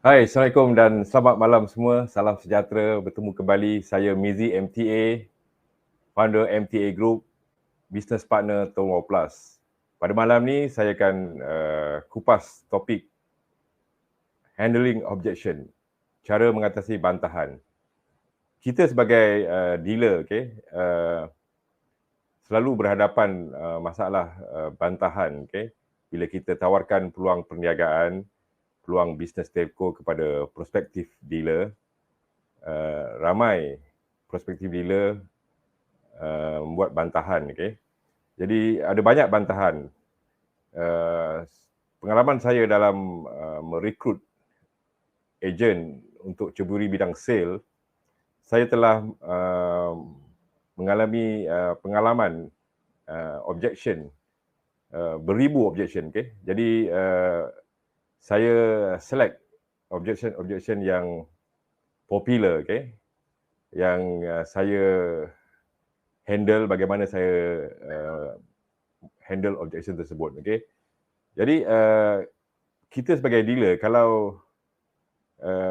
Hai, Assalamualaikum dan selamat malam semua. Salam sejahtera. Bertemu kembali. Saya Mizi MTA, founder MTA Group, business partner Tongbau Plus. Pada malam ni saya akan kupas topik handling objection, cara mengatasi bantahan. Kita sebagai dealer, selalu berhadapan masalah bantahan, bila kita tawarkan peluang perniagaan, peluang bisnes telco kepada prospektif dealer. Ramai prospektif dealer membuat bantahan. Jadi ada banyak bantahan. Pengalaman saya dalam merekrut ejen untuk ceburi bidang sale, saya telah mengalami pengalaman objection, beribu objection. Jadi saya select objection yang popular, yang saya handle, bagaimana saya handle objection tersebut. Jadi kita sebagai dealer kalau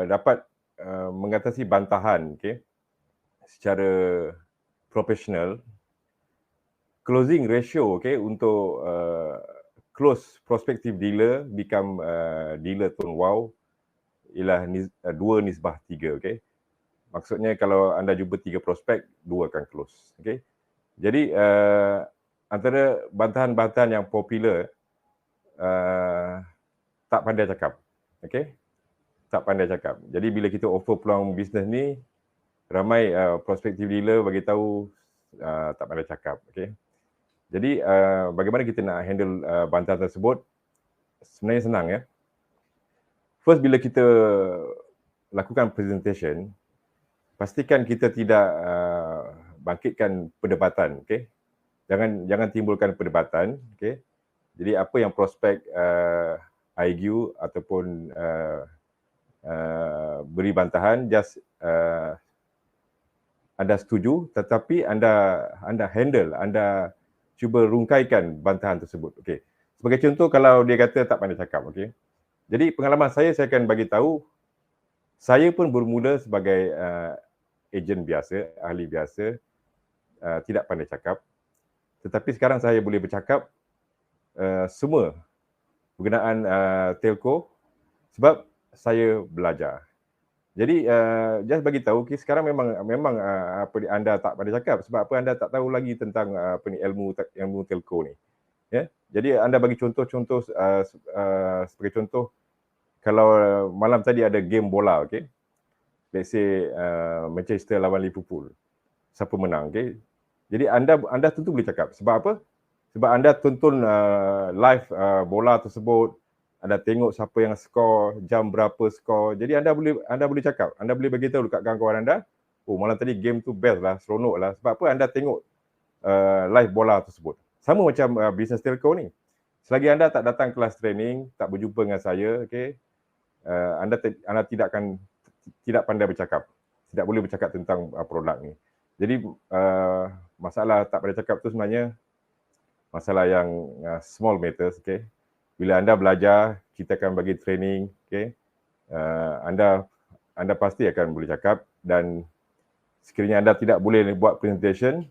dapat mengatasi bantahan secara profesional, closing ratio untuk close prospective dealer become dealer Tongbau ialah 2:3. Maksudnya kalau anda jumpa 3 prospek, 2 akan close. Jadi antara bantahan-bantahan yang popular, tak pandai cakap. Tak pandai cakap. Jadi bila kita offer peluang bisnes ni, ramai prospective dealer bagi tahu tak pandai cakap. Jadi bagaimana kita nak handle bantahan tersebut? Sebenarnya senang ya. First, bila kita lakukan presentation, pastikan kita tidak bangkitkan perdebatan. Jangan timbulkan perdebatan. Jadi apa yang prospek argue ataupun beri bantahan, just anda setuju, tetapi anda handle, anda cuba rungkaikan bantahan tersebut. Sebagai contoh, kalau dia kata tak pandai cakap, jadi pengalaman saya akan bagi tahu, saya pun bermula sebagai ejen biasa, ahli biasa, tidak pandai cakap. Tetapi sekarang saya boleh bercakap semua berkenaan telco sebab saya belajar. Jadi just bagi tahu, sekarang memang apa anda tak pandai cakap sebab apa anda tak tahu lagi tentang ilmu telco ni. Jadi anda bagi contoh-contoh, sebagai contoh, kalau malam tadi ada game bola, let's say Manchester lawan Liverpool, siapa menang, jadi anda tentu boleh cakap. Sebab apa? Sebab anda tonton live bola tersebut, anda tengok siapa yang skor, jam berapa skor. Jadi anda boleh cakap, anda boleh bagi tahu dekat kawan-kawan anda, oh malam tadi game tu best lah, seronok lah. Sebab apa? Anda tengok live bola tersebut. Sama macam bisnes telco ni. Selagi anda tak datang kelas training, tak berjumpa dengan saya, anda tidak pandai bercakap. Tidak boleh bercakap tentang produk ni. Jadi masalah tak pandai cakap tu sebenarnya masalah yang small matters. Bila anda belajar, kita akan bagi training. Anda pasti akan boleh cakap, dan sekiranya anda tidak boleh buat presentation,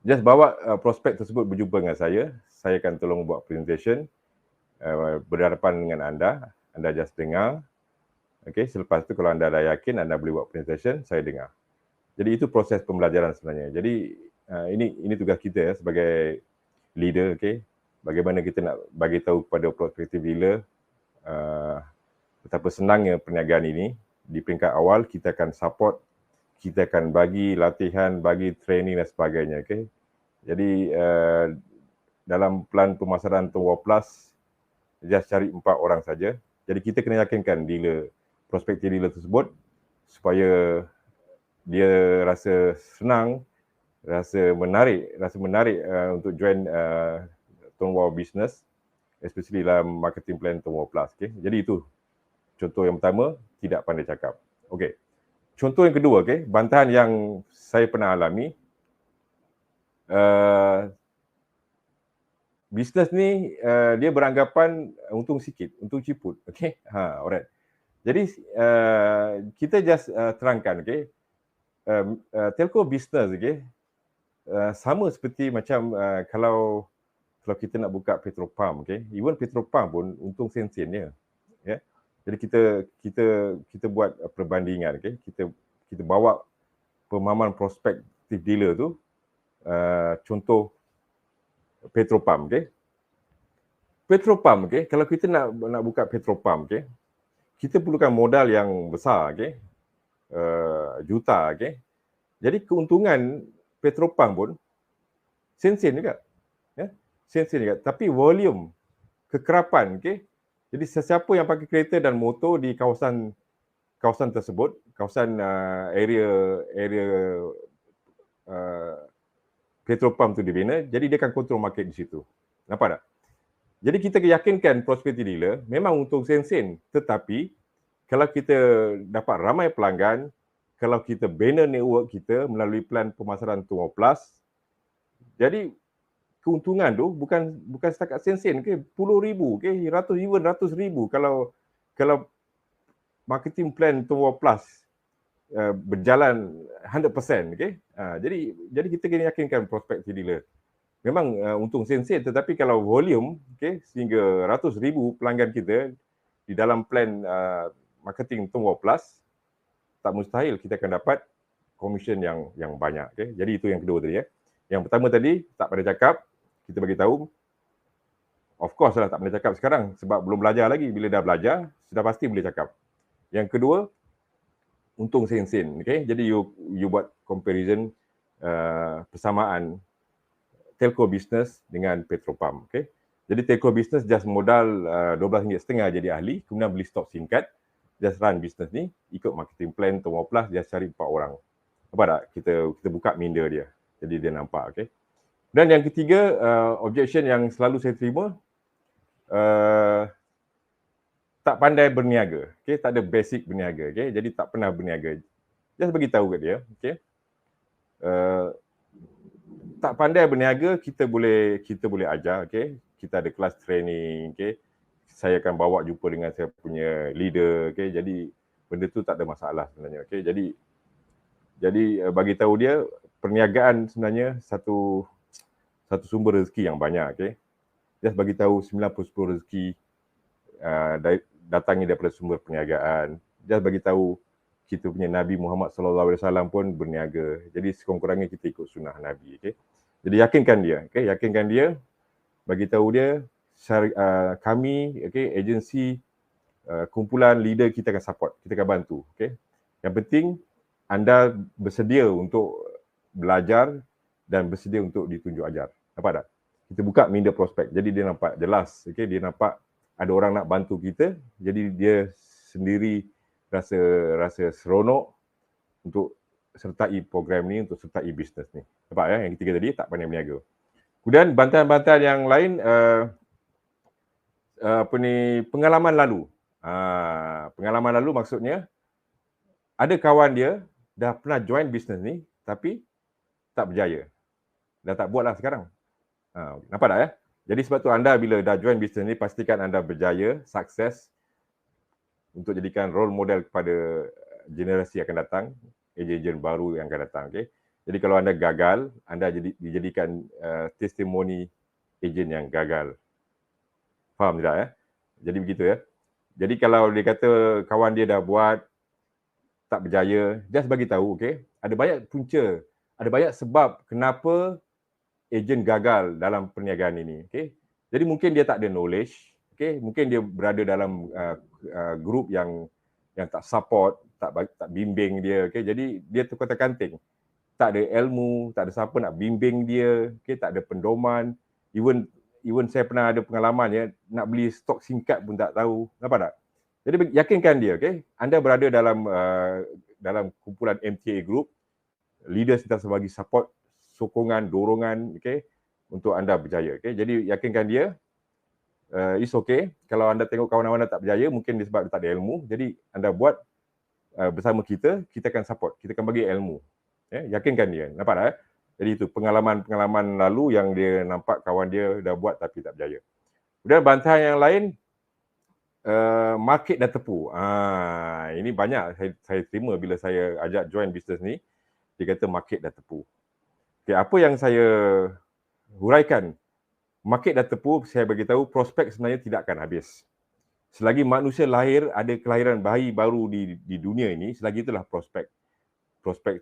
just bawa prospek tersebut berjumpa dengan saya akan tolong buat presentation berhadapan dengan anda just dengar. Selepas tu kalau anda dah yakin anda boleh buat presentation, saya dengar. Jadi itu proses pembelajaran sebenarnya. Jadi ini tugas kita sebagai leader, bagaimana kita nak bagi tahu kepada prospective dealer betapa senangnya perniagaan ini. Di peringkat awal kita akan support, kita akan bagi latihan, bagi training dan sebagainya. Jadi dalam plan pemasaran Tongbau Plus, just cari 4 orang saja. Jadi kita kena yakinkan dealer, prospective dealer tersebut supaya dia rasa senang, rasa menarik untuk join Tongbau Business, especially dalam marketing plan Tongbau Plus. Jadi itu contoh yang pertama, tidak pandai cakap. Contoh yang kedua, bantahan yang saya pernah alami, bisnes ni dia beranggapan untung sikit, untung ciput. Alright. Jadi kita just terangkan, okay? Telco business, okay? Sama seperti macam kalau kita nak buka petrol pump, okay? Even petrol pump pun untung sen-sen je, ya. Jadi kita buat perbandingan, okay? Kita bawa pemahaman prospektif dealer tu, contoh petrol pump, okay? Petrol pump, okay? Kalau kita nak buka petrol pump, okay? Kita perlukan modal yang besar, okay? Juta, okay? Jadi keuntungan petrol pump pun sen-sen juga, ya? Sen-sen juga. Tapi volume, kekerapan, okay? Jadi sesiapa yang pakai kereta dan motor di kawasan tersebut, kawasan area petrol pump tu dibina, jadi dia akan kontrol market di situ. Nampak tak? Jadi kita yakinkan prosperity dealer memang untung sen-sen, tetapi kalau kita dapat ramai pelanggan, kalau kita bina network kita melalui plan pemasaran Tumor Plus, jadi keuntungan tu bukan setakat sen-sen ke, puluh ribu ke, ratus ribu kalau marketing plan Tumor Plus berjalan 100%, okay? Jadi kita kena yakinkan prospektif dealer. Memang untung sen-sen, tetapi kalau volume, okay, sehingga ratus ribu pelanggan kita di dalam plan marketing Tumor Plus, tak mustahil kita akan dapat commission yang banyak, okay? Jadi itu yang kedua tadi, ya. Yang pertama tadi tak pandai cakap, kita bagi tahu. Of course lah tak pandai cakap sekarang sebab belum belajar lagi. Bila dah belajar, sudah pasti boleh cakap. Yang kedua, untung sen-sen, okay? Jadi you buat comparison persamaan telco business dengan petrol pump, okay? Jadi telco business just modal RM12.5 jadi ahli, kemudian beli stok singkat, just run business ni, ikut marketing plan Tumor Plus, just cari 4 orang. Nampak tak? Kita buka minda dia. Jadi dia nampak, okay? Dan yang ketiga, objection yang selalu saya terima, tak pandai berniaga, okay? Tak ada basic berniaga, okay? Jadi tak pernah berniaga. Just bagi tahu kat dia, okay? Tak pandai berniaga, kita boleh ajar, okay? Kita ada kelas training, okay? Saya akan bawa jumpa dengan saya punya leader, okay? Jadi benda tu tak ada masalah sebenarnya, okay? Jadi bagi tahu dia perniagaan sebenarnya satu sumber rezeki yang banyak, okay? Just bagi tahu 90% rezeki datangi daripada sumber perniagaan. Just bagi tahu kita punya Nabi Muhammad SAW pun berniaga. Jadi sekurang-kurangnya kita ikut sunnah Nabi, okay? Jadi yakinkan dia, okay? Yakinkan dia, bagi tahu dia kami, okay, agensi kumpulan leader kita akan support, kita akan bantu, okay? Yang penting anda bersedia untuk belajar dan bersedia untuk ditunjuk ajar. Nampak tak? Kita buka minda prospek. Jadi dia nampak jelas, okay? Dia nampak ada orang nak bantu kita, jadi dia sendiri rasa seronok untuk sertai program ni, untuk sertai bisnes ni. Nampak ya? Yang ketiga tadi, tak pandai berniaga. Kemudian bantahan-bantahan yang lain, pengalaman lalu. Pengalaman lalu maksudnya, ada kawan dia dah pernah join bisnes ni, tapi tak berjaya. Dah tak buat lah sekarang. Nampak tak ya? Jadi sebab tu anda bila dah join bisnes ni, pastikan anda berjaya, sukses untuk jadikan role model kepada generasi yang akan datang, ejen-ejen baru yang akan datang. Okay? Jadi kalau anda gagal, anda dijadikan testimoni ejen yang gagal. Faham tidak ya? Jadi begitu ya. Jadi kalau dia kata kawan dia dah buat, tak berjaya, just bagi tahu, okay? Ada banyak punca, ada banyak sebab kenapa ejen gagal dalam perniagaan ini, okay? Jadi mungkin dia tak ada knowledge, okay? Mungkin dia berada dalam grup yang tak support, tak bimbing dia, okay? Jadi dia terkotak-kanting, tak ada ilmu, tak ada siapa nak bimbing dia, okay? Tak ada pendoman, even saya pernah ada pengalaman ya, nak beli stok singkat pun tak tahu, nampak tak? Jadi yakinkan dia, okay? Anda berada dalam kumpulan MTA Group, leader sentiasa bagi support, sokongan, dorongan, okay, untuk anda berjaya. Okay? Jadi yakinkan dia, it's okay. Kalau anda tengok kawan-kawan anda tak berjaya, mungkin disebab dia tak ada ilmu. Jadi anda buat bersama kita akan support, kita akan bagi ilmu. Yakinkan dia, nampak tak? Jadi itu pengalaman-pengalaman lalu yang dia nampak kawan dia dah buat tapi tak berjaya. Kemudian bantahan yang lain, market dah tepu. Ini banyak saya terima bila saya ajak join bisnes ni, dia kata market dah tepu. Okay, apa yang saya huraikan, market dah tepu, saya bagi tahu prospek sebenarnya tidak akan habis. Selagi manusia lahir, ada kelahiran bayi baru di dunia ini, selagi itulah prospek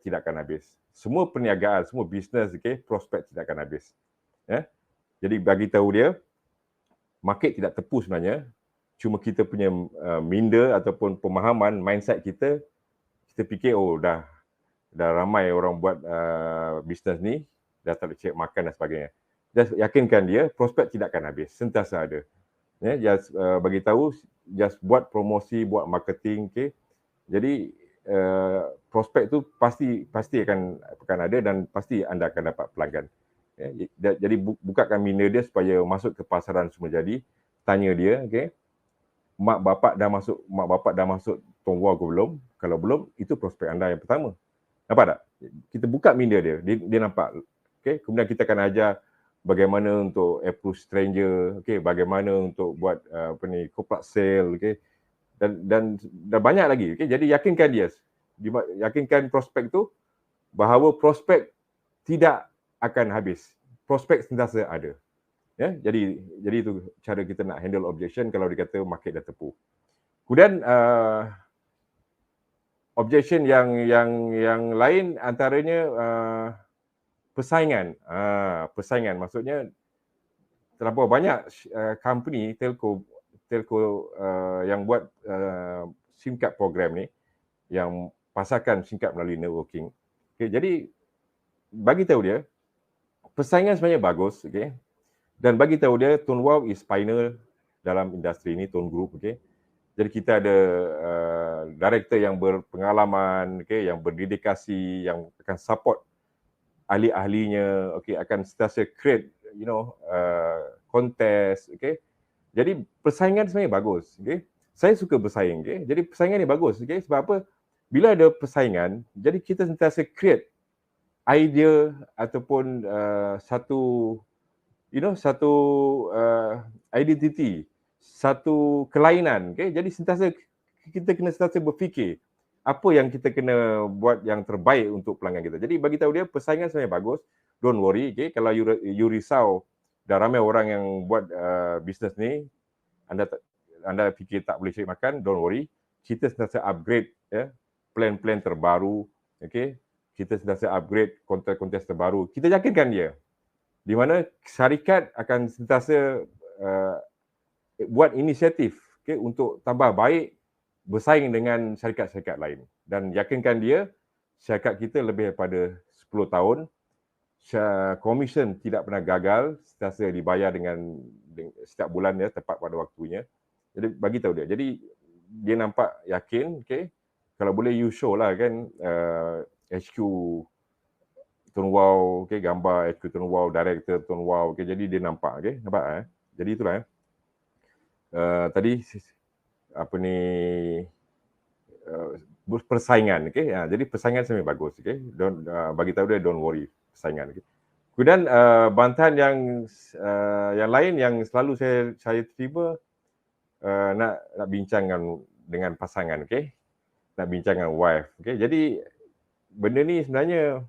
tidak akan habis. Semua perniagaan, semua bisnes, okay, prospek tidak akan habis. Ya? Jadi bagi tahu dia, market tidak tepu sebenarnya, cuma kita punya minda ataupun pemahaman, mindset kita fikir, oh dah ramai orang buat bisnes ni, dah tak boleh cek makan dan sebagainya. Just yakinkan dia, prospek tidak akan habis, sentiasa ada. Ya, just bagi tahu, just buat promosi, buat marketing, okay. Jadi prospek tu pasti akan ada dan pasti anda akan dapat pelanggan. Ya, jadi bukakan minda dia supaya masuk ke pasaran semua jadi, tanya dia, okay. Mak bapak dah masuk Tonghua ke belum? Kalau belum, itu prospek anda yang pertama. Nampak tak? Kita buka minda dia nampak. Okay? Kemudian kita akan ajar bagaimana untuk approach stranger, okay? Bagaimana untuk buat corporate sale, okay? Dan banyak lagi. Okay? Jadi yakinkan dia, yakinkan prospek tu bahawa prospek tidak akan habis. Prospek sentiasa ada. Ya, jadi itu cara kita nak handle objection kalau dikata market dah tepu. Kemudian objection yang lain antaranya persaingan. Persaingan maksudnya terlampau banyak company telco yang buat SIM card program ni, yang pasarkan SIM card melalui networking. Okay, jadi bagi tahu dia persaingan sebenarnya bagus, okay? Dan bagi tahu dia Tonghua is pioneer dalam industri ini, Tone Group, okay? Jadi kita ada director yang berpengalaman, okay, yang berdedikasi, yang akan support ahli-ahlinya, okay, akan sentiasa create, contest, okay. Jadi persaingan sebenarnya bagus, okay. Saya suka bersaing, okay. Jadi persaingan ni bagus, okay. Sebab apa? Bila ada persaingan, jadi kita sentiasa create idea ataupun satu identity, satu kelainan, okay. Jadi kita kena sentiasa berfikir apa yang kita kena buat yang terbaik untuk pelanggan kita. Jadi bagi tahu dia persaingan sebenarnya bagus. Don't worry, okay. Kalau you risau dah ramai orang yang buat bisnes ni, anda fikir tak boleh cari makan, don't worry. Kita sentiasa upgrade, ya, plan-plan terbaru, okay. Kita sentiasa upgrade kontes-kontes terbaru. Kita yakinkan dia, di mana syarikat akan sentiasa buat inisiatif, okay, untuk tambah baik bersaing dengan syarikat-syarikat lain. Dan yakinkan dia, syarikat kita lebih daripada 10 tahun, komisen tidak pernah gagal, sentiasa dibayar dengan setiap bulan, ya, tepat pada waktunya. Jadi bagi tahu dia. Jadi dia nampak yakin, okay. Kalau boleh you show lah kan HQ Tonghua, okay, gambar HQ Tonghua, director Tonghua, okay. Jadi dia nampak, okay. Nampak Jadi itulah tadi apa ni persaingan, okay. Jadi persaingan sebenarnya bagus, okay. Bagi tahu dia don't worry persaingan, okay. Kemudian bantahan yang lain yang selalu saya terima, nak bincang dengan pasangan, okay. Nak bincang dengan wife, okay. Jadi benda ni sebenarnya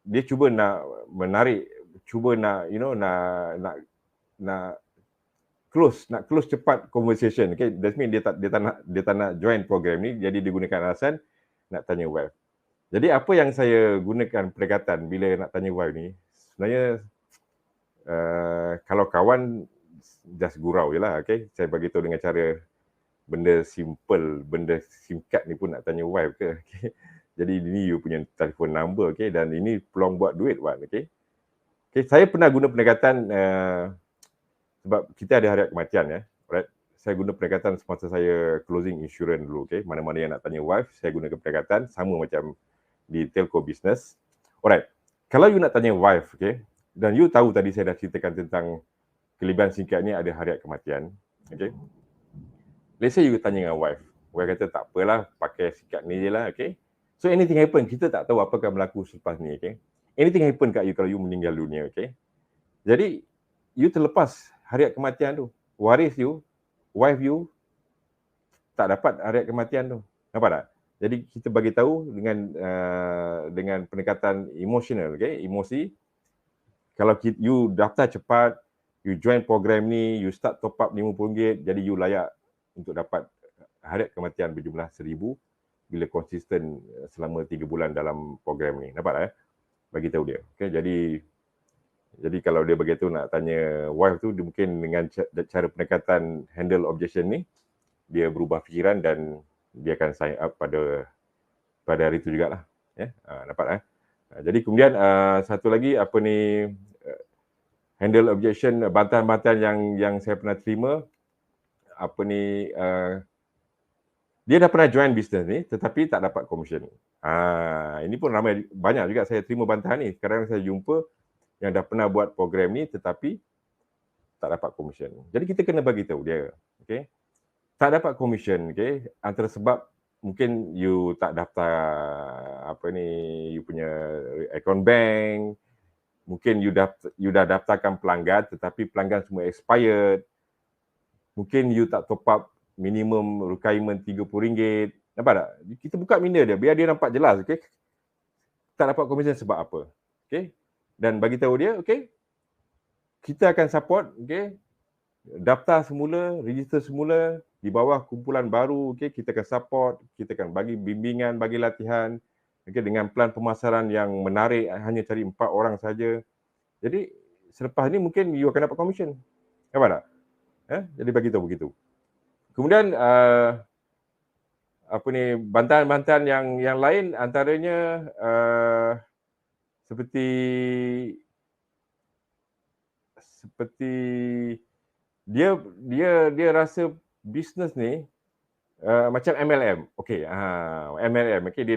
dia cuba nak menarik, cuba nak nak close cepat conversation, okay. That mean dia tak nak join program ni, jadi dia gunakan alasan nak tanya wife. Jadi apa yang saya gunakan pendekatan bila nak tanya wife ni, sebenarnya kalau kawan just gurau je lah, okay. Saya bagi tahu dengan cara benda simple, benda SIM card ni pun nak tanya wife ke, okay. Jadi ini you punya telefon number, okay, dan ini peluang buat duit, okay. Okay, saya pernah guna pendekatan sebab kita ada harian kematian, ya. Alright. Saya guna pendekatan semasa saya closing insurance dulu, okay. Mana-mana yang nak tanya wife, saya gunakan pendekatan sama macam di telco business. Alright. Kalau you nak tanya wife, okay, dan you tahu tadi saya dah ceritakan tentang kelebihan SIM card ni ada harian kematian, okay. Let's say you tanya dengan wife. Wife kata tak apalah, pakai SIM card ni je lah, okay. So anything happen, kita tak tahu apa akan berlaku selepas ni, okay. Anything happen kat you kalau you meninggal dunia, okay. Jadi you terlepas harian kematian tu, waris you wife you tak dapat hari kematian tu. Nampak tak? Jadi kita bagi tahu dengan pendekatan emosional, okay? Emosi. Kalau you daftar cepat, you join program ni, you start top up RM50, jadi you layak untuk dapat hari kematian berjumlah 1,000 bila konsisten selama 3 bulan dalam program ni. Nampak tak? Bagi tahu dia. Okay? Jadi kalau dia begitu nak tanya wife tu, dia mungkin dengan cara pendekatan handle objection ni, dia berubah fikiran dan dia akan sign up pada hari itu jugalah. Nampak. Jadi kemudian satu lagi apa ni, handle objection, bantahan-bantahan yang saya pernah terima, apa ni, dia dah pernah join bisnes ni tetapi tak dapat commission. Ini pun banyak juga saya terima bantahan ni. Sekarang saya jumpa yang dah pernah buat program ni tetapi tak dapat commission. Jadi kita kena bagi tahu dia, okey. Tak dapat commission, okey, antara sebab mungkin you tak daftar you punya account bank, mungkin you dah daftarkan pelanggan tetapi pelanggan semua expired, mungkin you tak top up minimum requirement RM30. Nampak tak? Kita buka minda dia biar dia nampak jelas, okey. Tak dapat commission sebab apa? Okey. Dan bagi tahu dia, okey, kita akan support, okey. Daftar semula, register semula di bawah kumpulan baru, okey, kita akan support, kita akan bagi bimbingan, bagi latihan, okey, dengan plan pemasaran yang menarik, hanya cari 4 orang saja. Jadi selepas ni mungkin you akan dapat commission. Nampak tak? Jadi bagi tahu begitu. Kemudian bantahan-bantahan yang lain antaranya seperti dia rasa bisnes ni macam MLM. Okey, MLM, okey, dia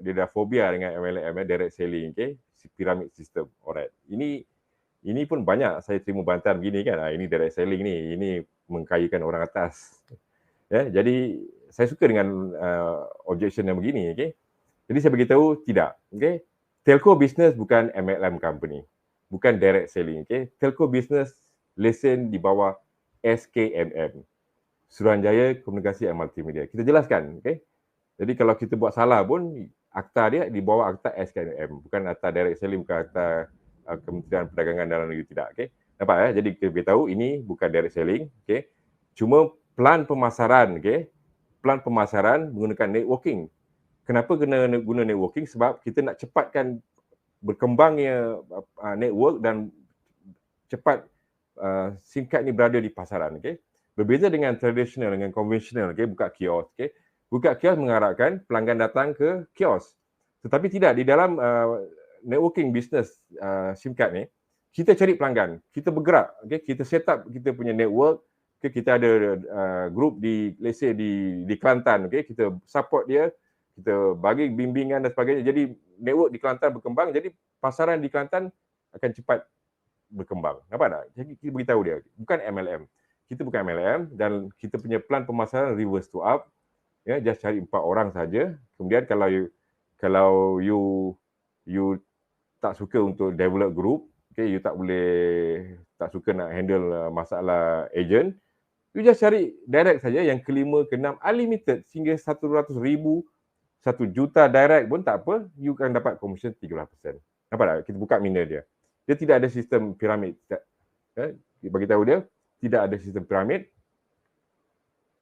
dah fobia dengan MLM, direct selling, okey, pyramid system. Alright. Ini pun banyak saya terima bantahan begini kan. Ini direct selling ni, ini mengkayakan orang atas. Jadi saya suka dengan objection yang begini, okey. Jadi saya beritahu tidak, okey. Telco business bukan MLM company. Bukan direct selling, okey. Telco business lesen di bawah SKMM. Suruhanjaya Komunikasi dan Multimedia. Kita jelaskan, okey. Jadi kalau kita buat salah pun, akta dia di bawah akta SKMM, bukan akta direct selling, bukan akta Kementerian Perdagangan Dalam Negeri, tidak, okey. Nampak ya? Jadi kita beritahu ini bukan direct selling, okey. Cuma plan pemasaran, okey. Plan pemasaran menggunakan networking. Kenapa kena guna networking? Sebab kita nak cepatkan berkembangnya network dan cepat SIM card ni berada di pasaran, okey. Berbeza dengan tradisional, dengan konvensional, okay, buka kios. Okay. Buka kios mengharapkan pelanggan datang ke kios. Tetapi tidak, di dalam networking business SIM card ni, kita cari pelanggan, kita bergerak, okay. Kita set up kita punya network, okay. Kita ada group di, let's say di Kelantan, okay. Kita support dia, kita bagi bimbingan dan sebagainya. Jadi network di Kelantan berkembang, jadi pasaran di Kelantan akan cepat berkembang. Nampak tak? Jadi kita beritahu dia, bukan MLM. Kita bukan MLM dan kita punya plan pemasaran reverse to up. Just cari 4 orang saja. Kemudian kalau you tak suka untuk develop group, okay, you tak suka nak handle masalah agent, you just cari direct saja yang kelima, keenam, unlimited sehingga 100,000, 1 juta direct pun tak apa, you akan dapat commission 13%. Nampak tak? Kita buka minda dia. Dia tidak ada sistem piramid. Bagi tahu dia, tidak ada sistem piramid,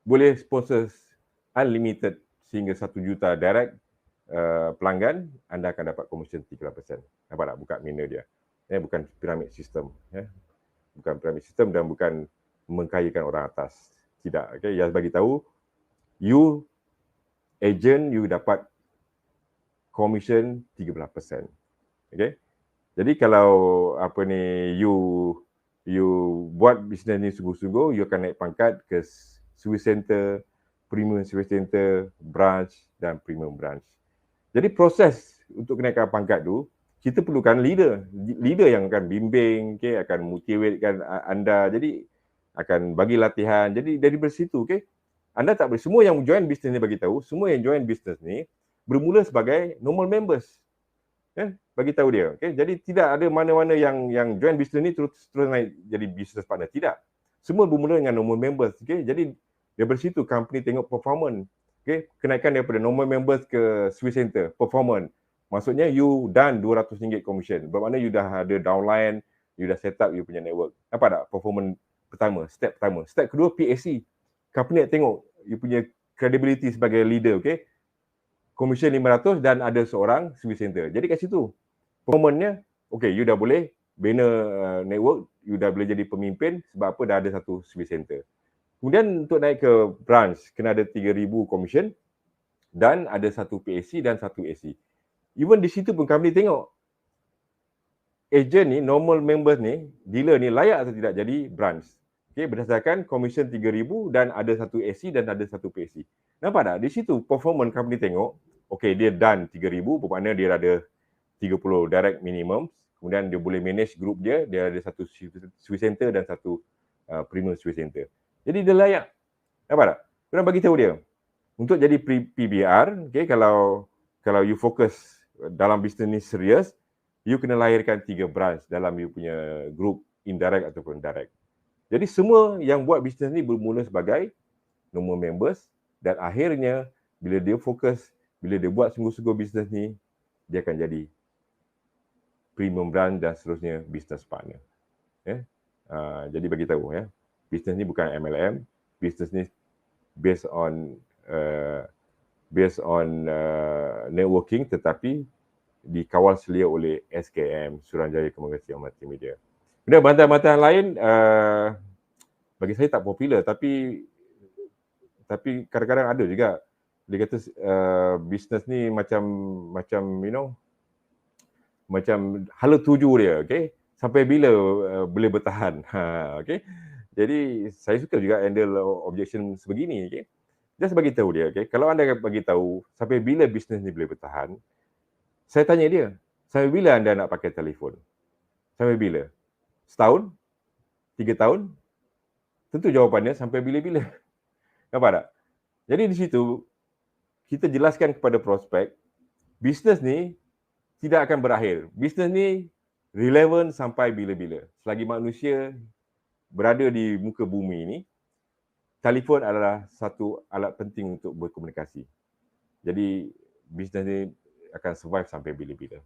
boleh sponsor unlimited sehingga 1 juta direct pelanggan, anda akan dapat commission 13%. Nampak tak? Buka minda dia. Bukan piramid sistem. Bukan piramid sistem dan bukan mengkayakan orang atas. Tidak. Okay? Yang bagi tahu, you agent, you dapat commission 13%. Okay? Jadi kalau you buat bisnes ni sungguh-sungguh, you akan naik pangkat ke Service Center, Premium Service Center, Branch dan Premium Branch. Jadi proses untuk kenaikan pangkat tu, kita perlukan leader yang akan bimbing, okay, akan motivatekan anda, jadi akan bagi latihan. Jadi dari situ, okay, anda tak boleh, semua yang join bisnes ni bagi tahu, semua yang join bisnes ni bermula sebagai normal members. Bagi tahu dia, okey. Jadi tidak ada mana-mana yang join bisnes ni terus naik jadi business partner, tidak. Semua bermula dengan normal members. Okay? Jadi daripada situ company tengok performance. Okay? Kenaikan daripada normal members ke Swiss Center, performance. Maksudnya you done RM200 commission. Bermakna you dah ada downline, you dah set up you punya network. Nampak tak performance pertama, step pertama. Step kedua PAC. Company nak tengok you punya credibility sebagai leader, okay? Commission 500 dan ada seorang Swiss Center. Jadi kat situ performance-nya, okay, you dah boleh bina network, you dah boleh jadi pemimpin sebab apa dah ada satu Swiss Center. Kemudian untuk naik ke branch, kena ada 3,000 commission dan ada satu PAC dan satu AC. Even di situ pun company tengok agent ni, normal members ni, dealer ni layak atau tidak jadi branch. Okay, berdasarkan commission 3,000 dan ada satu AC dan ada satu PAC. Nampak tak? Di situ performance company tengok, okay, dia done 3,000, bermakna dia ada 30 direct minimum. Kemudian dia boleh manage group dia ada satu Swiss Center dan satu premium Swiss Center. Jadi dia layak. Nampak tak? Korang bagi tahu dia. Untuk jadi PBR, okay, kalau you fokus dalam bisnes ni serius, you kena lahirkan 3 branch dalam you punya group, indirect ataupun direct. Jadi semua yang buat bisnes ni bermula sebagai normal members dan akhirnya bila dia fokus, bila dia buat sungguh-sungguh bisnes ni, dia akan jadi premium brand dan seterusnya business partner. Jadi bagi tahu ya, bisnes ni bukan MLM, bisnes ni based on networking tetapi dikawal selia oleh SKM, Suruhanjaya Komunikasi Multimedia. Kemudian bantahan-bantahan lain bagi saya tak popular tapi kadang-kadang ada juga. Dia kata bisnes ni macam you know, macam hala tuju dia, okay? Sampai bila boleh bertahan. Okay? Jadi saya suka juga handle objection sebegini, okay? Just bagi tahu dia, okay? Kalau anda bagi tahu sampai bila bisnes ni boleh bertahan, saya tanya dia, sampai bila anda nak pakai telefon? Sampai bila? Setahun? 3 tahun? Tentu jawapannya sampai bila-bila. Nampak tak? Jadi di situ kita jelaskan kepada prospek, bisnes ni tidak akan berakhir. Bisnes ni relevan sampai bila-bila. Selagi manusia berada di muka bumi ini, telefon adalah satu alat penting untuk berkomunikasi. Jadi bisnes ni akan survive sampai bila-bila.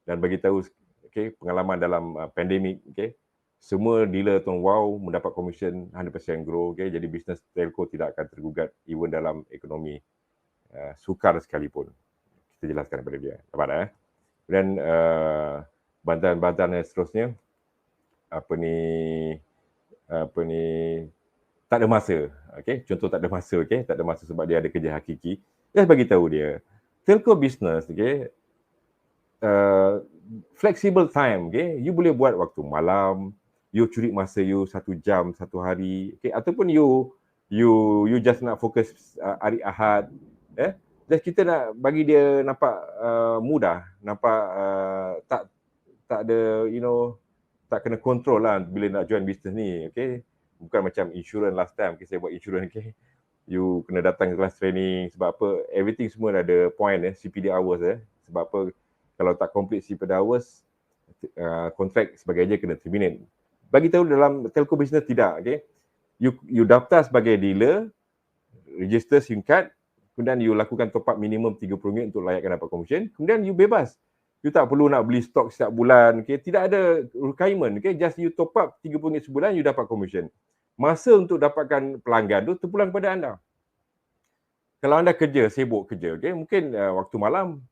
Dan bagi tahu, okay, pengalaman dalam pandemik, okay, semua dealer Tuan Wow mendapat commission 100% grow, okay, jadi bisnes telco tidak akan tergugat even dalam ekonomi sukar sekalipun. Kita jelaskan kepada dia. Nampak tak? Dan bantahan-bantahan yang seterusnya, apa ni, tak ada masa. Okay? Contoh tak ada masa, okay? Tak ada masa sebab dia ada kerja hakiki. Just bagi tahu dia, telco business, okay, flexible time, okay? You boleh buat waktu malam, you curi masa you 1 jam, 1 hari, okay? Ataupun you just nak fokus hari Ahad, just kita nak bagi dia nampak mudah, nampak tak ada, you know, tak kena control lah bila nak join business ni, okay? Bukan macam insurance last time, okay, saya buat insurance, okay? You kena datang kelas training, sebab apa, everything semua ada point, CPD hours, sebab apa, kalau tak complete CPD hours, kontrak sebagai agent kena terminate. Bagi tahu dalam telco business tidak, okay? You daftar sebagai dealer, register SIM card, kemudian you lakukan top up minimum RM30 untuk layakkan dapat commission, kemudian you bebas. You tak perlu nak beli stok setiap bulan, okay? Tidak ada requirement, okay? Just you top up RM30 sebulan, you dapat commission. Masa untuk dapatkan pelanggan tu terpulang pada anda. Kalau anda kerja, sibuk kerja, okay? Mungkin waktu malam,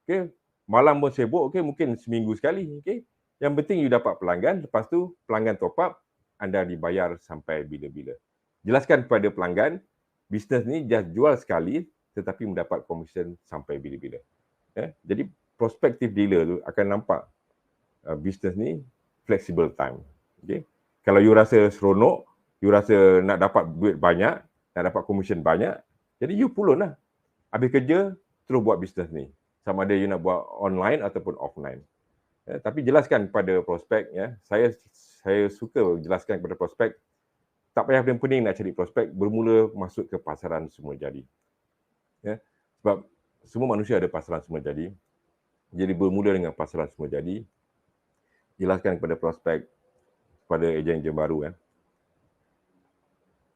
okay? Malam pun sibuk, okay? Mungkin seminggu sekali, okay? Yang penting you dapat pelanggan, lepas tu pelanggan top up, anda dibayar sampai bila-bila. Jelaskan kepada pelanggan, bisnes ni just jual sekali tetapi mendapat komisen sampai bila-bila. Jadi prospektif dealer tu akan nampak bisnes ni flexible time. Okay? Kalau you rasa seronok, you rasa nak dapat duit banyak, nak dapat komisen banyak, jadi you pulun lah. Habis kerja, terus buat bisnes ni. Sama ada you nak buat online ataupun offline. Tapi jelaskan kepada prospek, saya suka jelaskan kepada prospek, tak payah pening nak cari prospek, bermula masuk ke pasaran semua jadi. Sebab semua manusia ada pasaran semua jadi. Jadi bermula dengan pasaran semua jadi. Jelaskan kepada prospek, kepada ejen-ejen baru.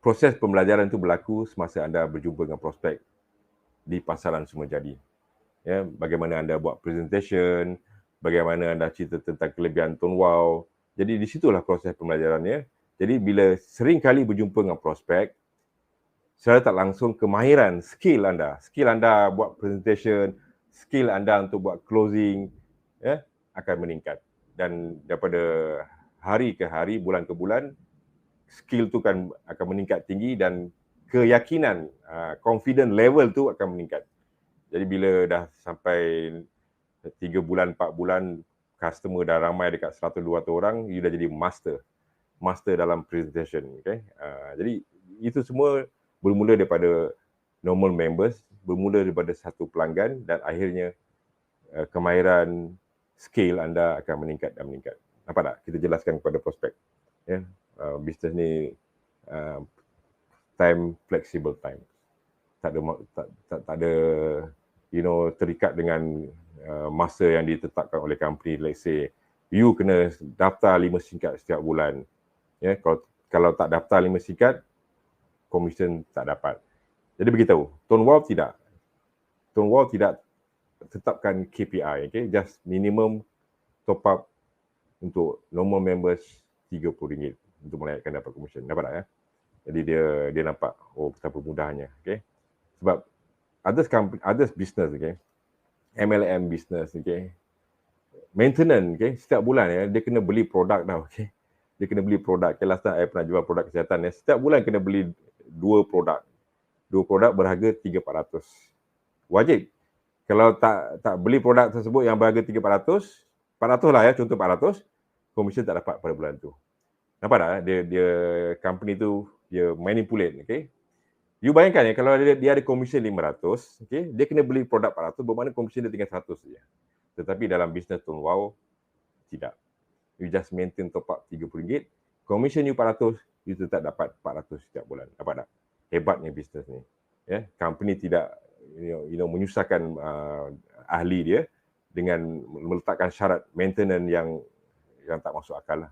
proses pembelajaran itu berlaku semasa anda berjumpa dengan prospek di pasaran Semajadi. Ya, bagaimana anda buat presentation, bagaimana anda cerita tentang kelebihan Tuan Wow. Jadi di situlah proses pembelajarannya. Jadi bila sering kali berjumpa dengan prospek, secara tak langsung kemahiran, skill anda buat presentation, skill anda untuk buat closing, ya, akan meningkat. Dan daripada hari ke hari, bulan ke bulan, skill tu akan meningkat tinggi dan keyakinan, confident level tu akan meningkat. Jadi bila dah sampai 3 bulan, 4 bulan, customer dah ramai dekat 100-200 orang, you dah jadi master dalam presentation. Okay? Jadi itu semua bermula daripada normal members, bermula daripada satu pelanggan dan akhirnya kemahiran skill anda akan meningkat dan meningkat. Nampak tak? Kita jelaskan kepada prospek. Ya, bisnes ni time, flexible time. Tak ada terikat dengan masa yang ditetapkan oleh company. Let's say you kena daftar 5 singkat setiap bulan. Ya, kalau tak daftar 5 singkat, komisen tak dapat. Jadi beritahu, Tuan Wow tidak. Tuan Wow tidak tetapkan KPI, okay? Just minimum top up untuk normal members RM30 untuk menaikkan dapat komisen. Dapat tak ya? Jadi dia nampak, oh betapa mudahnya, okay? Sebab others business, okay? MLM business, okay? Maintenance, okay? Setiap bulan ya, dia kena beli produk dah, okay? Dia kena beli produk. Okay, last time saya pernah jual produk kesihatan ya. Setiap bulan kena beli 2 produk. 2 produk berharga RM3,400. Wajib. Kalau tak beli produk tersebut yang berharga RM3,400, 400 lah ya, contoh 400, komisen tak dapat pada bulan tu. Nampak tak? Dia company tu dia manipulate, okay? You bayangkan ya, kalau dia ada komisen 500, okay? Dia kena beli produk 400, bermakna komisen dia tinggal 100 saja. Tetapi dalam bisnes Tuan Wow, tidak. You just maintain top up RM30, komisen you 400, you tetap dapat 400 setiap bulan. Nampak tak? Hebatnya bisnes ni. Ya, company tidak menyusahkan ahli dia dengan meletakkan syarat maintenance yang tak masuk akal lah.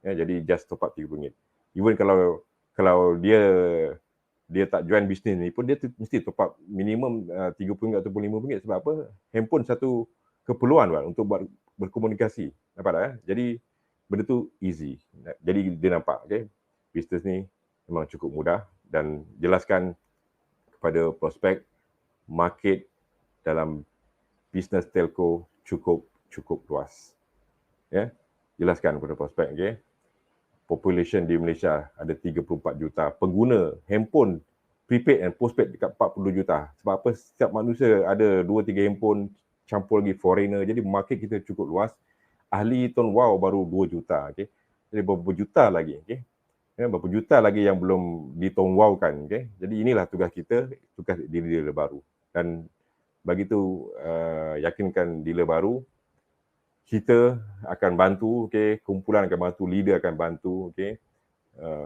Ya, jadi just top up RM30. Even kalau dia tak join bisnes ni pun, dia mesti top up minimum RM30 ataupun RM5. Sebab apa? Handphone satu keperluan untuk buat berkomunikasi. Nampak tak? Jadi benda tu easy. Jadi dia nampak, okay? Bisnes ni memang cukup mudah dan jelaskan kepada prospek market dalam bisnes telco cukup luas. Ya, jelaskan kepada prospek, okay? Population di Malaysia ada 34 juta. Pengguna handphone prepaid and postpaid dekat 40 juta. Sebab apa? Setiap manusia ada 2-3 handphone, campur lagi foreigner. Jadi market kita cukup luas. Ahli Tuan Wow baru 2 juta. Okay? Jadi berapa juta lagi. Okay? Ya, berapa juta lagi yang belum Tuan Wow kan. Okay? Jadi inilah tugas kita, tugas dealer baru. Dan begitu yakinkan dealer baru, kita akan bantu, okay? Kumpulan akan bantu, leader akan bantu, okay?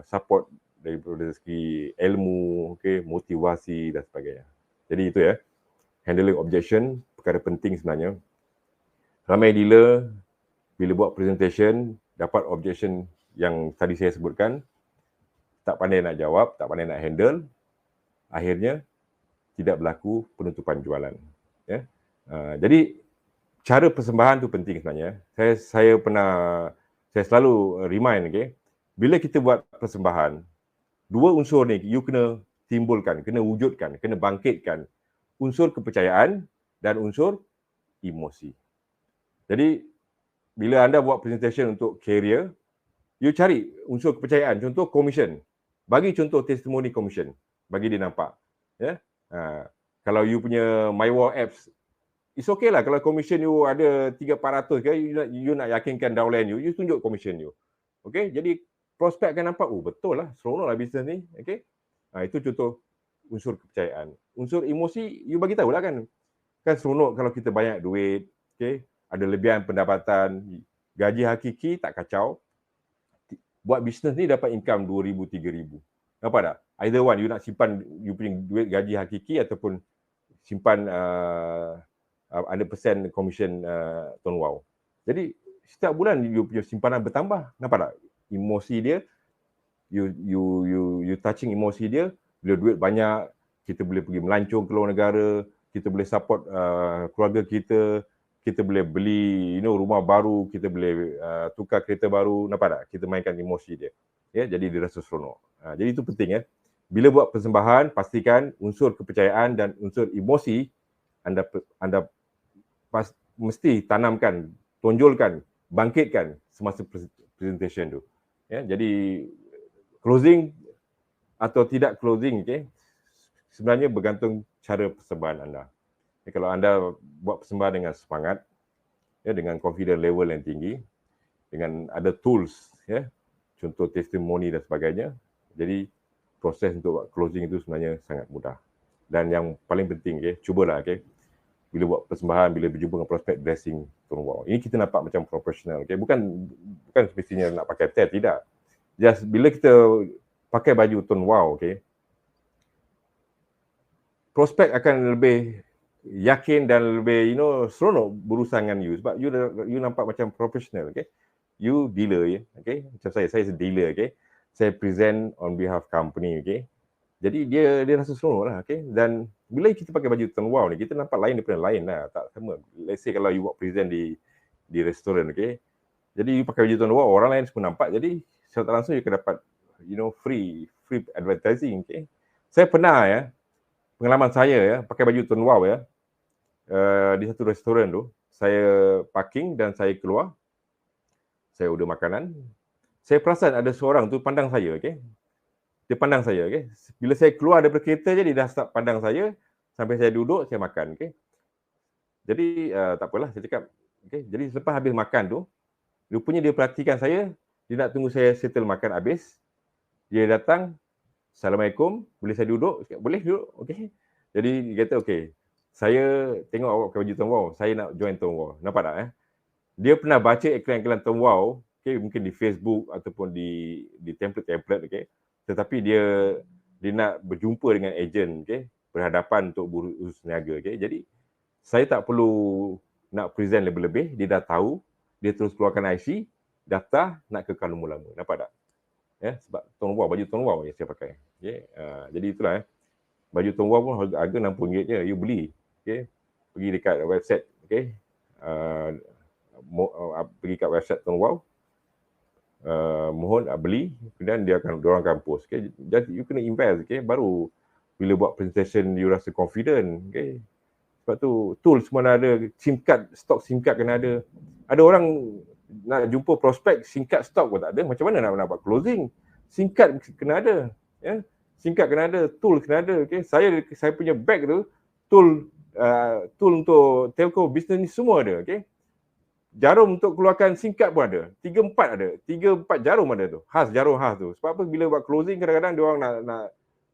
Support daripada segi ilmu, okay? Motivasi dan sebagainya. Jadi itu ya, handling objection, perkara penting sebenarnya. Ramai dealer bila buat presentation, dapat objection yang tadi saya sebutkan, tak pandai nak jawab, tak pandai nak handle, akhirnya tidak berlaku penutupan jualan. Ya? Jadi cara persembahan tu penting sebenarnya. Saya selalu remind, okay? Bila kita buat persembahan, 2 unsur ni you kena timbulkan, kena wujudkan, kena bangkitkan. Unsur kepercayaan dan unsur emosi. Jadi bila anda buat presentation untuk career, you cari unsur kepercayaan. Contoh commission. Bagi contoh testimoni commission. Bagi dia nampak. Ya? Kalau you punya MyWall apps, it's okay lah kalau commission you ada 300-400 ke, you nak yakinkan downline you tunjuk commission you. Okay? Jadi prospek akan nampak, oh betul lah, seronok lah bisnes ni. Okay? Itu contoh unsur kepercayaan. Unsur emosi, you bagi tahu lah kan. Kan seronok kalau kita banyak duit, okay? Ada lebihan pendapatan, gaji hakiki tak kacau. Buat bisnes ni dapat income RM2,000, RM3,000. Nampak tak? Either one, you nak simpan you punya duit gaji hakiki ataupun simpan 100% commission Tuan Wow. Jadi setiap bulan you punya simpanan bertambah. Nampak tak? Emosi dia you touching emosi dia, bila duit banyak, kita boleh pergi melancong ke luar negara, kita boleh support keluarga kita boleh beli rumah baru, kita boleh tukar kereta baru, nampak tak? Kita mainkan emosi dia. Ya, jadi dia rasa seronok. Jadi itu penting ya. Bila buat persembahan, pastikan unsur kepercayaan dan unsur emosi anda mesti tanamkan, tonjolkan, bangkitkan semasa presentation tu. Ya, jadi closing atau tidak closing, sebenarnya bergantung cara persembahan anda. Kalau anda buat persembahan dengan semangat, dengan confidence level yang tinggi, dengan ada tools, contoh testimoni dan sebagainya, jadi proses untuk buat closing itu sebenarnya sangat mudah. Dan yang paling penting, cubalah, bila buat persembahan, bila berjumpa dengan prospek, dressing tone wow. Ini kita nampak macam profesional, bukan semestinya nak pakai tie, tidak. Just bila kita pakai baju tone wow, prospek akan lebih yakin dan lebih seronok berurusan dengan you sebab you nampak macam profesional, you dealer, macam saya dealer, saya present on behalf company, jadi dia rasa seronok lah, dan bila kita pakai baju tone wow ni, kita nampak lain daripada lain lah, tak sama. Let's say kalau you buat present di restoran, jadi you pakai baju tone wow, orang lain semua nampak, jadi secara tak langsung you akan dapat free advertising, Saya pernah pengalaman saya pakai baju tone wow di satu restoran tu, saya parking dan saya keluar, saya order makanan, saya perasan ada seorang tu pandang saya, dia pandang saya, bila saya keluar daripada kereta je, dia dah start pandang saya, sampai saya duduk, saya makan, jadi tak apalah, saya cakap, jadi selepas habis makan tu, rupanya dia perhatikan saya, dia nak tunggu saya settle makan habis, dia datang, Assalamualaikum, boleh saya duduk? Cakap, boleh duduk, jadi dia kata, saya tengok awak pakai baju tone wow, saya nak join tone wow. Nampak tak? Dia pernah baca iklan-iklan tone wow, mungkin di Facebook ataupun di template, tetapi dia nak berjumpa dengan ejen, berhadapan untuk berurus niaga, jadi saya tak perlu nak present lebih-lebih, dia dah tahu, dia terus keluarkan IC, daftar, nak kekal nombor lama. Nampak tak? Sebab tone wow, baju tone wow yang saya pakai. Jadi itulah baju tone wow pun harga RM60 je, you beli. Pergi dekat website, pergi kat website tone wow, mohon beli, kemudian diorang akan post, jadi you kena invest, baru bila buat presentation you rasa confident, sebab tu tool semua ada, SIM card, stok SIM card kena ada. Ada orang nak jumpa prospek, SIM card stok pun tak ada, macam mana nak buat closing? SIM card kena ada, SIM card kena ada, tool kena ada, saya punya bag tu, tool untuk telco business ni semua ada, jarum untuk keluarkan SIM card pun ada, 3-4 jarum ada tu, jarum khas tu. Sebab apa, bila buat closing kadang-kadang dia orang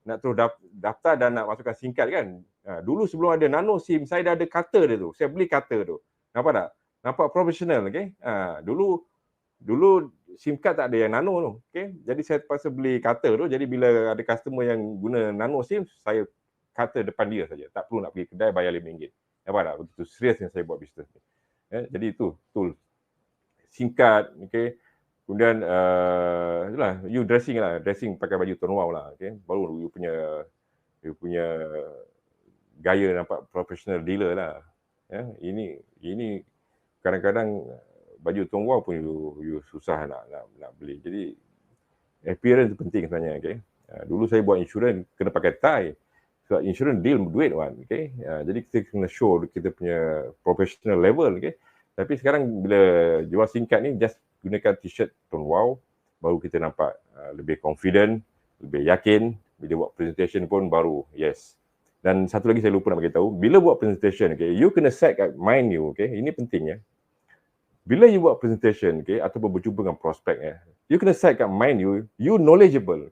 nak terus daftar dan nak masukkan SIM card kan. Dulu sebelum ada nano SIM, saya dah ada cutter dia tu, saya beli cutter tu. Nampak tak? Nampak profesional, Dulu SIM card tak ada yang nano tu, Jadi saya terpaksa beli cutter tu, jadi bila ada customer yang guna nano SIM, saya cutter depan dia saja, tak perlu nak pergi kedai bayar RM5. Nampak tak? Betul serius yang saya buat bisnes ni. Jadi itu tool SIM card, kemudian itulah, you dressing pakai baju tone wow lah, baru you punya gaya nampak professional dealer lah. Ini kadang-kadang baju tone wow pun you susah nak beli. Jadi appearance penting sebenarnya, Dulu saya buat insurans kena pakai tie. Sebab insurans deal duit kan, jadi kita kena show kita punya professional level, Tapi sekarang bila jual singkat ni, just gunakan t-shirt tone wow, baru kita nampak lebih confident, lebih yakin. Bila buat presentation pun baru yes. Dan satu lagi saya lupa nak bagi tahu, bila buat presentation, you kena set kat mind you, ini penting, Bila you buat presentation, ataupun berjumpa dengan prospek, you kena set kat mind you knowledgeable,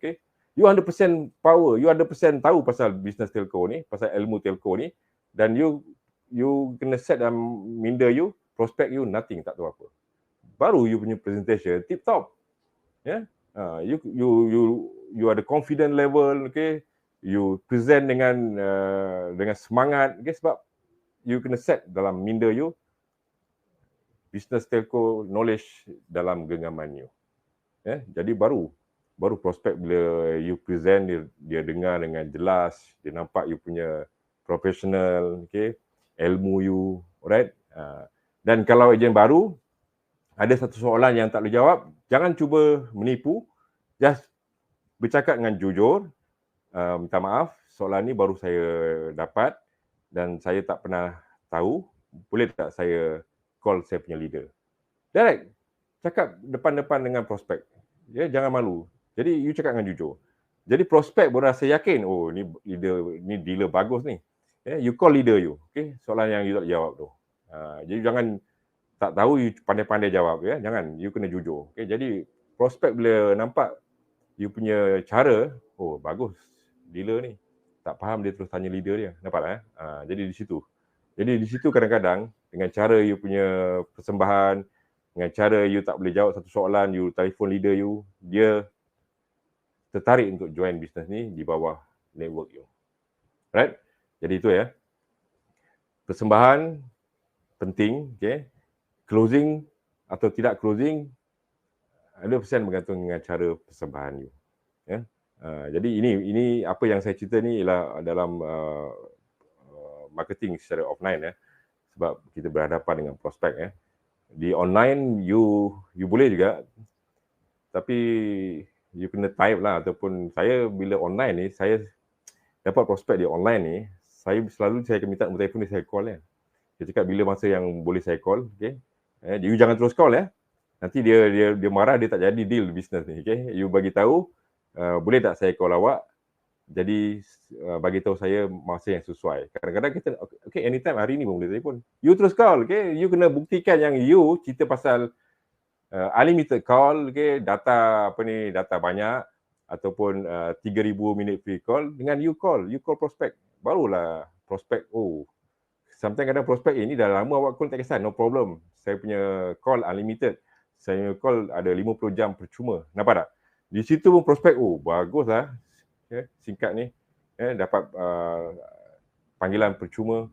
You 100% power, you 100% tahu pasal business telco ni, pasal ilmu telco ni, dan you kena set dalam minda you, prospect you nothing, tak tahu apa. Baru you punya presentation tip top. You ada confident level, You present dengan semangat, sebab you kena set dalam minda you business telco knowledge dalam genggaman you. Jadi baru baru prospek bila you present, dia dengar dengan jelas, dia nampak you punya professional, okay, ilmu you, alright. Dan kalau ejen baru, ada satu soalan yang tak boleh jawab, jangan cuba menipu, just bercakap dengan jujur, minta maaf, soalan ni baru saya dapat dan saya tak pernah tahu, boleh tak saya call saya punya leader. Direct, cakap depan-depan dengan prospek. Ya, jangan malu. Jadi you cakap dengan jujur. Jadi prospek berasa yakin, oh ni leader, ni dealer bagus ni. You call leader you, okay? Soalan yang you tak jawab tu. Jadi jangan tak tahu you pandai-pandai jawab, ya. Jangan, you kena jujur. Okay? Jadi prospek bila nampak you punya cara, oh bagus dealer ni. Tak faham dia terus tanya leader dia. Nampak jadi di situ. Jadi di situ kadang-kadang dengan cara you punya persembahan, dengan cara you tak boleh jawab satu soalan, you telefon leader you, dia tertarik untuk join bisnes ni di bawah network you. Right? Jadi itu ya. Persembahan penting, okay. Closing atau tidak closing 100% bergantung dengan cara persembahan you. Ya. Jadi ini apa yang saya cerita ni ialah dalam marketing secara offline ya. Sebab kita berhadapan dengan prospek ya. Di online you boleh juga, tapi you kena type lah, ataupun saya bila online ni, saya dapat prospek di online ni, saya akan minta nombor telefon dia, saya call ya. Dia cakap bila masa yang boleh saya call, okay. You jangan terus call ya. Nanti dia marah, dia tak jadi deal business ni, okay. You bagi tahu, boleh tak saya call awak? Jadi bagi tahu saya masa yang sesuai. Kadang-kadang kita okay, anytime hari ni pun boleh telefon. You terus call, okay. You kena buktikan yang you cerita pasal unlimited call, okay, data banyak ataupun 3,000 minit free call dengan you call prospek. Barulah prospek, oh sometimes kadang prospek ini dah lama awak call, tak kisah, no problem. Saya punya call unlimited. Saya punya call ada 50 jam percuma. Nampak tak? Di situ pun prospek, oh baguslah. Okay, singkat ni. Dapat panggilan percuma.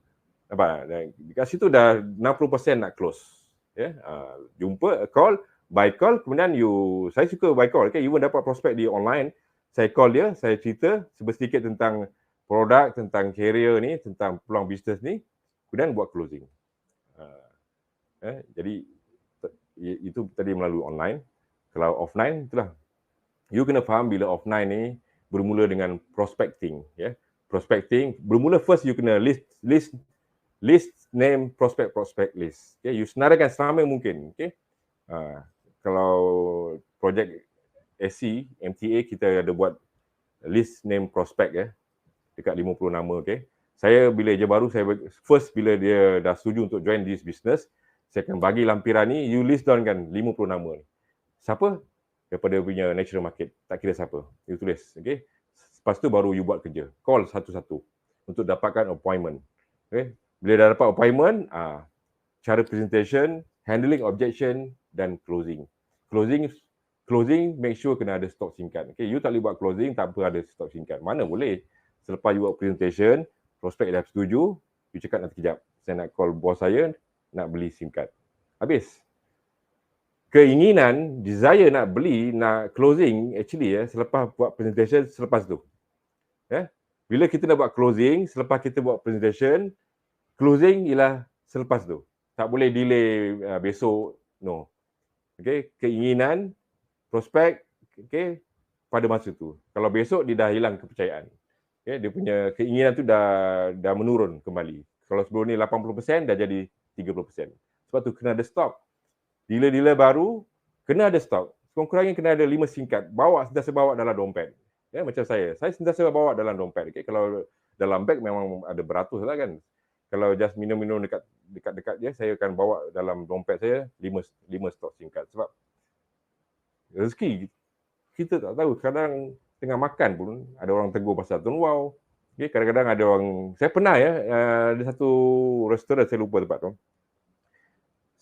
Nampak tak? Dan kat situ dah 60% nak close. Jumpa, call, by call, kemudian saya suka by call. Okay, you pun dapat prospek di online. Saya call dia, saya cerita sedikit tentang produk, tentang career ni, tentang peluang bisnes ni. Kemudian buat closing. Jadi itu tadi melalui online. Kalau offline, itulah. You kena faham bila offline ni bermula dengan prospecting. Prospecting, bermula first you kena list name prospect list. Okay? You senaraikan selama mungkin. Okay? Kalau projek SC, MTA, kita ada buat list name prospect dekat 50 nama. Okay? Saya bila je baru, bila dia dah setuju untuk join this business, saya akan bagi lampiran ni, you list down kan 50 nama ni. Siapa? Daripada punya natural market. Tak kira siapa. You tulis. Okay? Lepas tu baru you buat kerja. Call satu-satu untuk dapatkan appointment. Okay? Bila dah dapat appointment, cara presentation, handling objection dan closing. Closing make sure kena ada stok singkat. Okay? You tak boleh buat closing tanpa ada stok singkat. Mana boleh? Selepas you buat presentation, prospek dah setuju, you cakap nanti kejap. Saya nak call bos saya, nak beli singkat. Habis. Keinginan, desire nak beli, nak closing actually selepas buat presentation, selepas tu. Bila kita nak buat closing, selepas kita buat presentation, closing ialah selepas tu. Tak boleh delay besok, no. Okay, keinginan, prospek, okay, pada masa tu. Kalau besok dia dah hilang kepercayaan. Okay, dia punya keinginan tu dah menurun kembali. Kalau sebelum ni 80%, dah jadi 30%. Sebab tu kena ada stok. Dealer-dealer baru, kena ada stok. Kurang-kurangnya kena ada 5 singkat. Sentiasa bawa dalam dompet. Macam saya sentiasa bawa dalam dompet. Okay? Kalau dalam beg memang ada beratus lah kan. Kalau just minum-minum dekat-dekat je, saya akan bawa dalam dompet saya 5 stok singkat. Sebab rezeki, kita tak tahu. Kadang tengah makan pun, ada orang tegur pasal Tuan Wow. Okay? Kadang-kadang ada orang, saya pernah ada satu restoran, saya lupa tempat tu.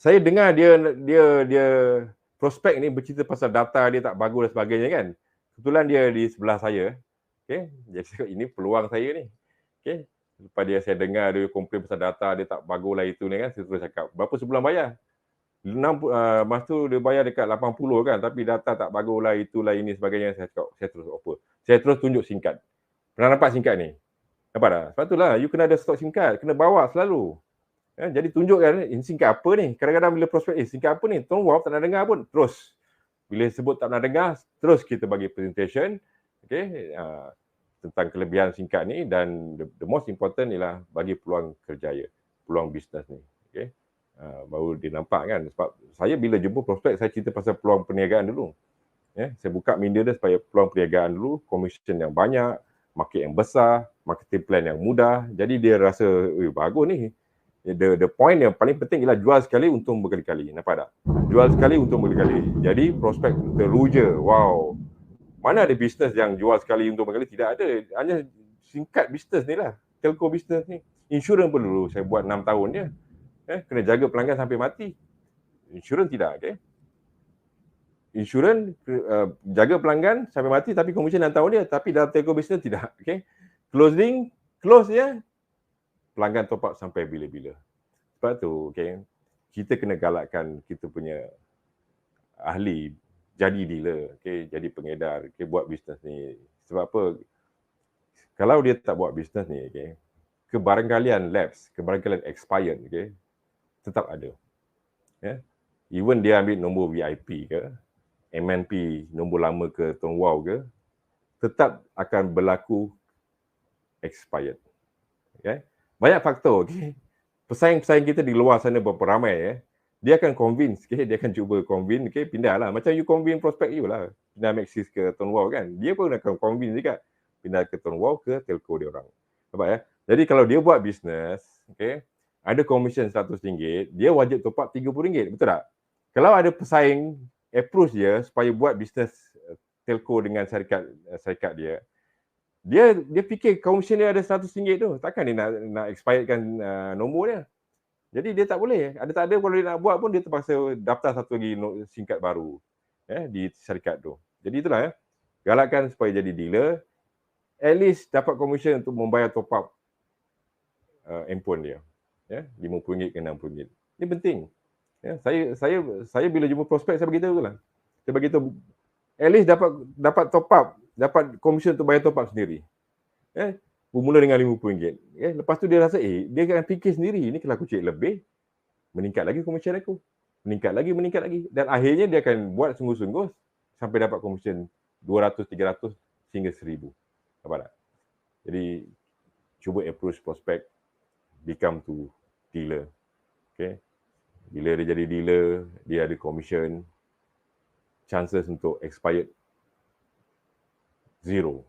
Saya dengar dia prospek ni bercerita pasal data dia tak bagus dan sebagainya kan. Kebetulan dia di sebelah saya. Okay. Dia cakap ini peluang saya ni. Okay. Lepas saya dengar dia komplain pasal data dia tak bagus lah itu ni kan. Saya terus cakap, berapa sebulan bayar? Masa tu dia bayar dekat 80 kan, tapi data tak bagus lah, itulah ini sebagainya. Saya cakap, saya terus offer. Saya terus tunjuk SIM card. Pernah nampak SIM card ni? Nampak tak? Sebab itulah, you kena ada stok SIM card. Kena bawa selalu. Jadi tunjukkan, SIM card apa ni? Kadang-kadang bila prospek, SIM card apa ni? Tolong wow, tak nak dengar pun. Terus. Bila sebut tak nak dengar, terus kita bagi presentation. Okay. Tentang kelebihan SIM card ni, dan the most important ialah bagi peluang kerjaya, peluang bisnes ni. Okay. Baru dia nampak kan. Sebab saya bila jumpa prospek, saya cerita pasal peluang perniagaan dulu. Saya buka minda dia supaya peluang perniagaan dulu, komisen yang banyak, market yang besar, marketing plan yang mudah. Jadi dia rasa, bagus ni. The point yang paling penting ialah jual sekali, untung berkali-kali. Nampak tak? Jual sekali, untung berkali-kali. Jadi prospek teruja. Wow. Mana ada bisnes yang jual sekali, untung berkali? Tidak ada. Hanya singkat bisnes ni lah. Telco bisnes ni. Insurans pun dulu saya buat 6 tahun je. Kena jaga pelanggan sampai mati. Insurans tidak, okay? Insurans jaga pelanggan sampai mati, tapi komisen 6 tahun dia. Tapi dalam telco business tidak, okay? Close je, pelanggan top up sampai bila-bila. Sebab tu, okay, kita kena galakkan kita punya ahli jadi dealer, okay, jadi pengedar, okay, buat bisnes ni. Sebab apa? Kalau dia tak buat bisnes ni, okay, kebarangkalian lapse, kebarangkalian expired, okay, tetap ada. Even dia ambil nombor VIP ke, MNP nombor lama ke, Tong Wow ke, tetap akan berlaku expired. Okay? Banyak faktor. Okay? Pesaing-pesaing kita di luar sana berapa ramai. Dia akan convince, okay? Dia akan cuba convince, okay? Pindah lah. Macam you convince prospect you lah. Pindah Maxis ke Tong Wow kan. Dia pun akan convince juga. Pindah ke Tong Wow ke telco dia orang. Nampak ya? Jadi kalau dia buat bisnes, okay, ada komisen RM100, dia wajib top up RM30. Betul tak? Kalau ada pesaing approach dia supaya buat bisnes telco dengan syarikat dia fikir komisen dia ada RM100 tu. Takkan dia nak expirekan nombor dia. Jadi dia tak boleh. Ada tak ada, kalau dia nak buat pun dia terpaksa daftar satu lagi SIM card baru di syarikat tu. Jadi itulah galakkan supaya jadi dealer, at least dapat komisen untuk membayar top up handphone dia. RM50 ke RM60. Ini penting. Saya bila jumpa prospek, saya beritahu lah. Saya beritahu, at least dapat top up, dapat komisen untuk bayar top up sendiri. Bermula dengan RM50. Lepas tu dia rasa, dia akan fikir sendiri, ni kalau aku cek lebih, meningkat lagi komisen aku. Meningkat lagi. Dan akhirnya dia akan buat sungguh-sungguh sampai dapat komisen 200, 300 hingga 1000. Nampak tak? Jadi, cuba approach prospek, become to dealer. Okay? Bila dia jadi dealer, dia ada komisen, chances untuk expired zero.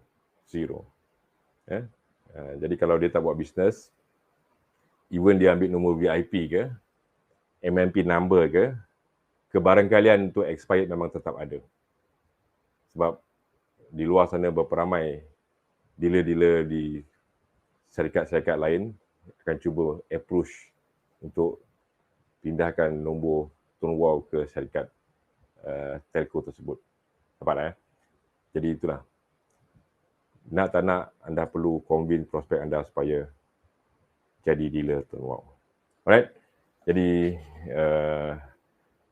Jadi kalau dia tak buat bisnes, even dia ambil nombor VIP ke, MNP number ke, kebarangkalian untuk expired memang tetap ada. Sebab di luar sana berapa ramai dealer-dealer di syarikat-syarikat lain akan cuba approach untuk pindahkan nombor Tong Wow ke syarikat telco tersebut. Nampak tak? Jadi itulah. Nak tak nak, anda perlu convince prospek anda supaya jadi dealer Tong Wow. Alright? Jadi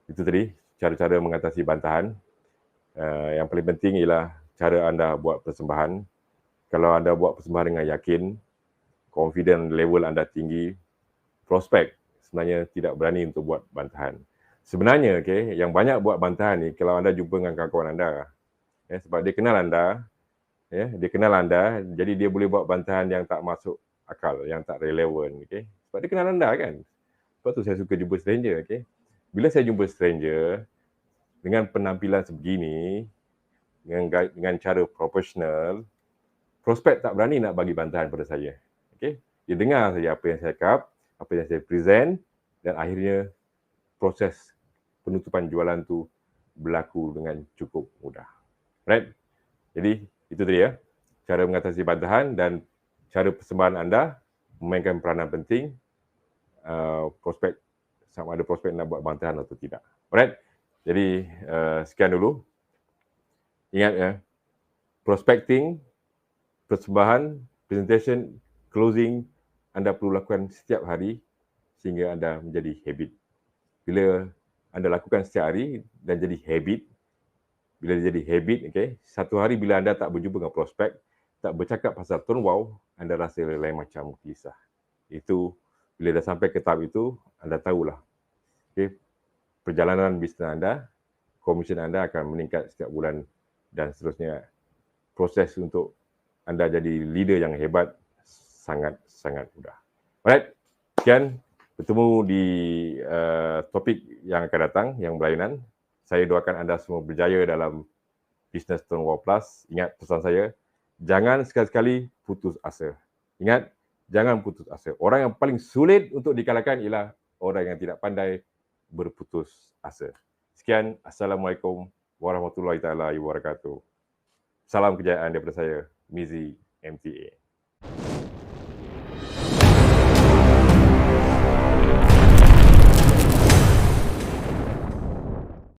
itu tadi cara-cara mengatasi bantahan. Yang paling penting ialah cara anda buat persembahan. Kalau anda buat persembahan dengan yakin, confident level anda tinggi, prospek sebenarnya tidak berani untuk buat bantahan. Sebenarnya, okay, yang banyak buat bantahan ni, kalau anda jumpa dengan kawan-kawan anda, sebab dia kenal anda, jadi dia boleh buat bantahan yang tak masuk akal, yang tak relevan, okay? Sebab dia kenal anda kan. Sebab tu saya suka jumpa stranger, okay? Bila saya jumpa stranger dengan penampilan sebegini, dengan cara profesional, prospek tak berani nak bagi bantahan pada saya. Okay? Dia dengar saja apa yang saya cakap, apa yang saya present, dan akhirnya proses penutupan jualan tu berlaku dengan cukup mudah. Right? Jadi itu tadi cara mengatasi bantahan dan cara persembahan anda memainkan peranan penting. Prospek, sama ada prospek nak buat bantahan atau tidak. Alright? Jadi sekian dulu. Ingat prospecting, persembahan, presentation, closing anda perlu lakukan setiap hari sehingga anda menjadi habit. Bila anda lakukan setiap hari dan jadi habit. Bila dia jadi habit, okay, satu hari bila anda tak berjumpa dengan prospek, tak bercakap pasal turn wow, anda rasa lain macam kisah. Itu bila dah sampai ke tahap itu, anda tahulah, okay, perjalanan bisnes anda, komisen anda akan meningkat setiap bulan dan seterusnya. Proses untuk anda jadi leader yang hebat sangat-sangat mudah. Alright, sekian, bertemu di topik yang akan datang, yang berlainan. Saya doakan anda semua berjaya dalam bisnes Turn Wow Plus. Ingat pesan saya, jangan sekali-sekali putus asa. Ingat, jangan putus asa. Orang yang paling sulit untuk dikalahkan ialah orang yang tidak pandai berputus asa. Sekian, Assalamualaikum warahmatullahi taala wabarakatuh. Salam kejayaan daripada saya, Mizi MTA.